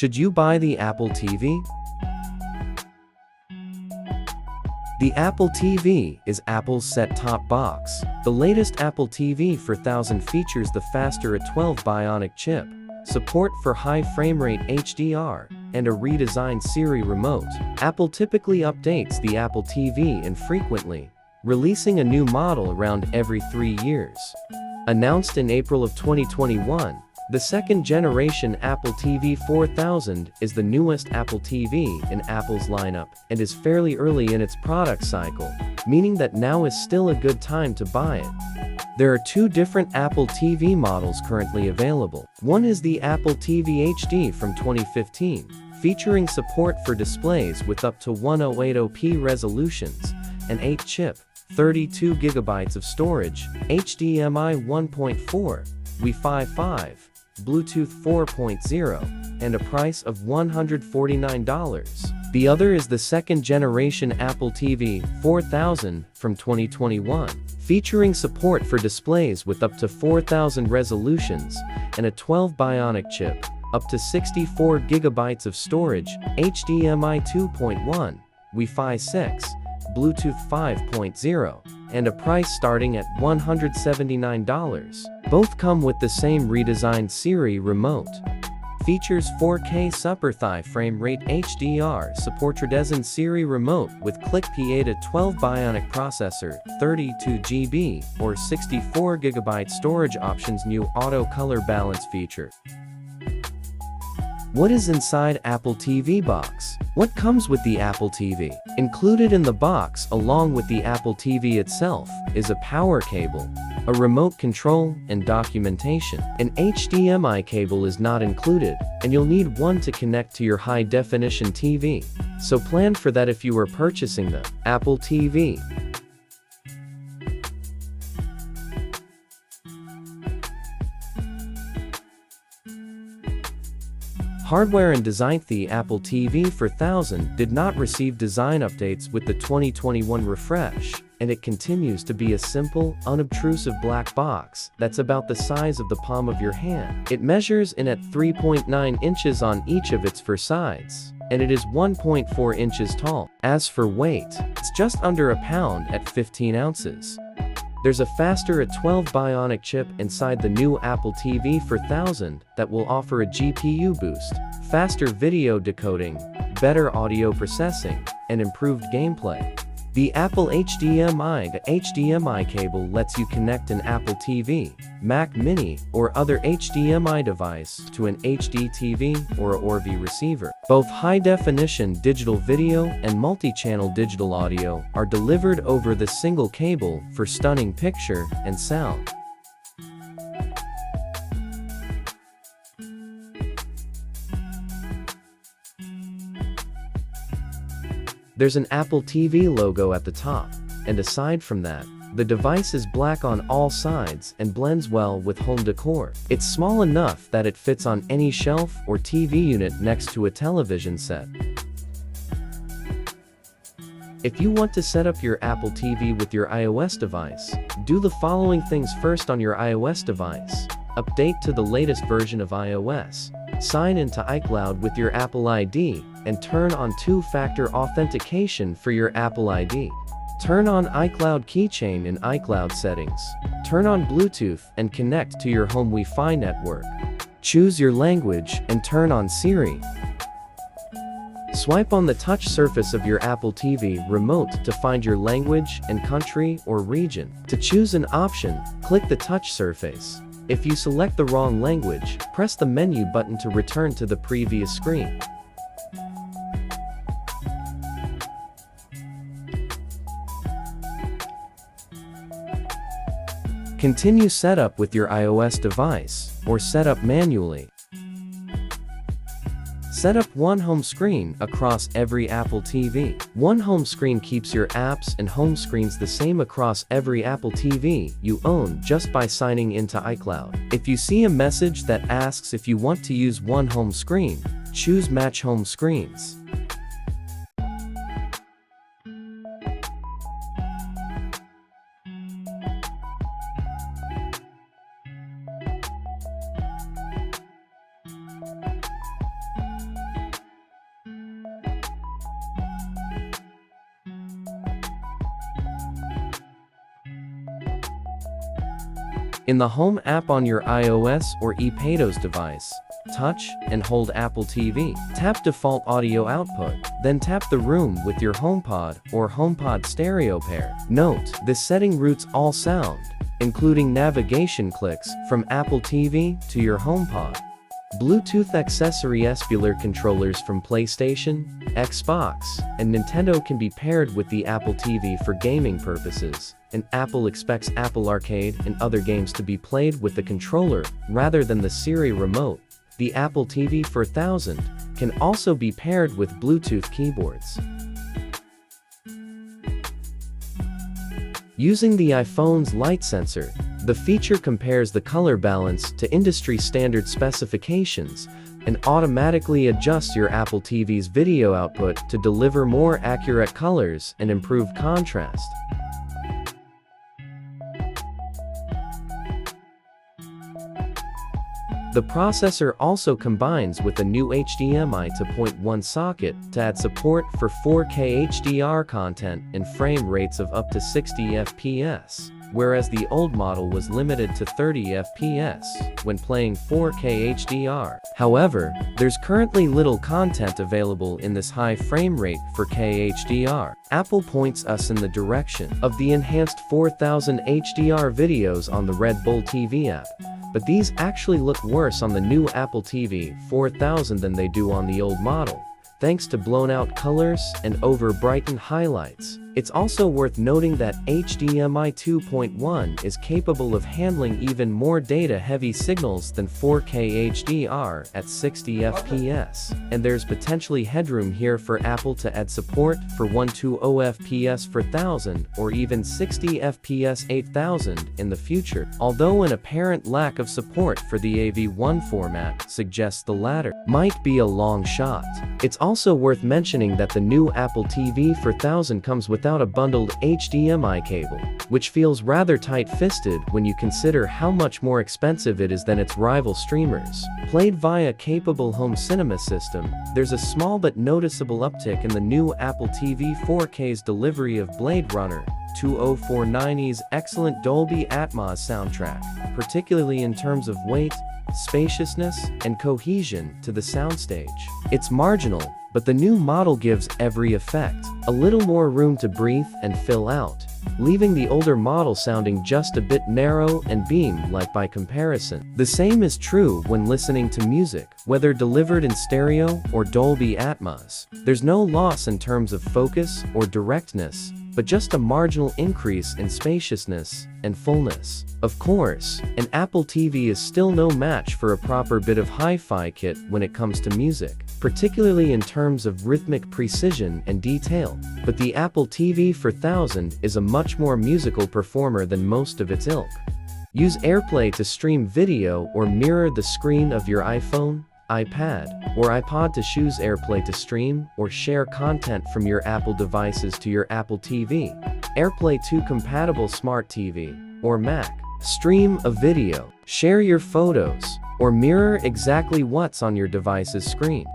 Should you buy the Apple TV? The Apple TV is Apple's set-top box. The latest Apple TV 4000 features the faster A12 Bionic chip, support for high frame rate HDR, and a redesigned Siri remote. Apple typically updates the Apple TV infrequently, releasing a new model around every 3 years. Announced in April of 2021, the second-generation Apple TV 4000 is the newest Apple TV in Apple's lineup and is fairly early in its product cycle, meaning that now is still a good time to buy it. There are 2 different Apple TV models currently available. One is the Apple TV HD from 2015, featuring support for displays with up to 1080p resolutions, an 8-chip, 32 GB of storage, HDMI 1.4, Wi-Fi 5, Bluetooth 4.0, and a price of $149. The other is the second-generation Apple TV 4000 from 2021, featuring support for displays with up to 4000 resolutions and a 12 Bionic chip, up to 64 GB of storage, HDMI 2.1, Wi-Fi 6, Bluetooth 5.0, and a price starting at $179. Both come with the same redesigned Siri remote. Features 4K Super High frame rate HDR, support redesigned Siri remote with Click P8 12 Bionic processor, 32 GB or 64 GB storage options, new auto color balance feature. What is inside Apple TV box? What comes with the Apple TV? Included in the box along with the Apple TV itself is a power cable, a remote control, and documentation. An HDMI cable is not included, and you'll need one to connect to your high-definition TV. So plan for that if you are purchasing the Apple TV. Hardware and design. The Apple TV 4000 did not receive design updates with the 2021 refresh, and it continues to be a simple, unobtrusive black box that's about the size of the palm of your hand. It measures in at 3.9 inches on each of its 4 sides, and it is 1.4 inches tall. As for weight, it's just under a pound at 15 ounces. There's a faster A12 Bionic chip inside the new Apple TV 4000 that will offer a GPU boost, faster video decoding, better audio processing, and improved gameplay. The Apple HDMI to HDMI cable lets you connect an Apple TV, Mac Mini, or other HDMI device to an HD TV or a Orvi receiver. Both high-definition digital video and multi-channel digital audio are delivered over the single cable for stunning picture and sound. There's an Apple TV logo at the top, and aside from that, the device is black on all sides and blends well with home decor. It's small enough that it fits on any shelf or TV unit next to a television set. If you want to set up your Apple TV with your iOS device, do the following things first on your iOS device. Update to the latest version of iOS. Sign into iCloud with your Apple ID, and turn on 2-factor authentication for your Apple ID. Turn on iCloud Keychain in iCloud settings. Turn on Bluetooth and connect to your home Wi-Fi network. Choose your language and turn on Siri. Swipe on the touch surface of your Apple TV remote to find your language and country or region. To choose an option, click the touch surface. If you select the wrong language, press the menu button to return to the previous screen. Continue setup with your iOS device, or set up manually. Set up one home screen across every Apple TV. One home screen keeps your apps and home screens the same across every Apple TV you own just by signing into iCloud. If you see a message that asks if you want to use one home screen, choose Match Home Screens. In the Home app on your iOS or ePatos device, touch and hold Apple TV. Tap Default Audio Output, then tap the room with your HomePod or HomePod stereo pair. Note, this setting routes all sound, including navigation clicks, from Apple TV to your HomePod. Bluetooth accessory Espular controllers from PlayStation, Xbox, and Nintendo can be paired with the Apple TV for gaming purposes, and Apple expects Apple Arcade and other games to be played with the controller rather than the Siri remote. The Apple TV 4000 can also be paired with Bluetooth keyboards. Using the iPhone's light sensor, the feature compares the color balance to industry standard specifications and automatically adjusts your Apple TV's video output to deliver more accurate colors and improved contrast. The processor also combines with a new HDMI 2.1 socket to add support for 4K Hdr content and frame rates of up to 60 FPS, whereas the old model was limited to 30 FPS when playing 4K HDR. However, there's currently little content available in this high frame rate for HDR. Apple points us in the direction of the enhanced 4000 HDR videos on the Red Bull TV app. But these actually look worse on the new Apple TV 4000 than they do on the old model, thanks to blown-out colors and over-brightened highlights. It's also worth noting that HDMI 2.1 is capable of handling even more data-heavy signals than 4K HDR at 60 FPS, and there's potentially headroom here for Apple to add support for 120 FPS 4000 or even 60 FPS 8000 in the future, although an apparent lack of support for the AV1 format suggests the latter might be a long shot. It's also worth mentioning that the new Apple TV 4000 comes without a bundled HDMI cable, which feels rather tight-fisted when you consider how much more expensive it is than its rival streamers. Played via capable home cinema system, there's a small but noticeable uptick in the new Apple TV 4K's delivery of Blade Runner 2049's excellent Dolby Atmos soundtrack, particularly in terms of weight, spaciousness, and cohesion to the soundstage. It's marginal, but the new model gives every effect a little more room to breathe and fill out, leaving the older model sounding just a bit narrow and beam-like by comparison. The same is true when listening to music, whether delivered in stereo or Dolby Atmos. There's no loss in terms of focus or directness, but just a marginal increase in spaciousness and fullness. Of course, an Apple TV is still no match for a proper bit of hi-fi kit when it comes to music, particularly in terms of rhythmic precision and detail, but the Apple TV 4000 is a much more musical performer than most of its ilk. Use AirPlay to stream video or mirror the screen of your iPhone, iPad, or iPod to choose AirPlay to stream or share content from your Apple devices to your Apple TV, AirPlay 2 compatible Smart TV, or Mac. Stream a video, share your photos, or mirror exactly what's on your device's screen.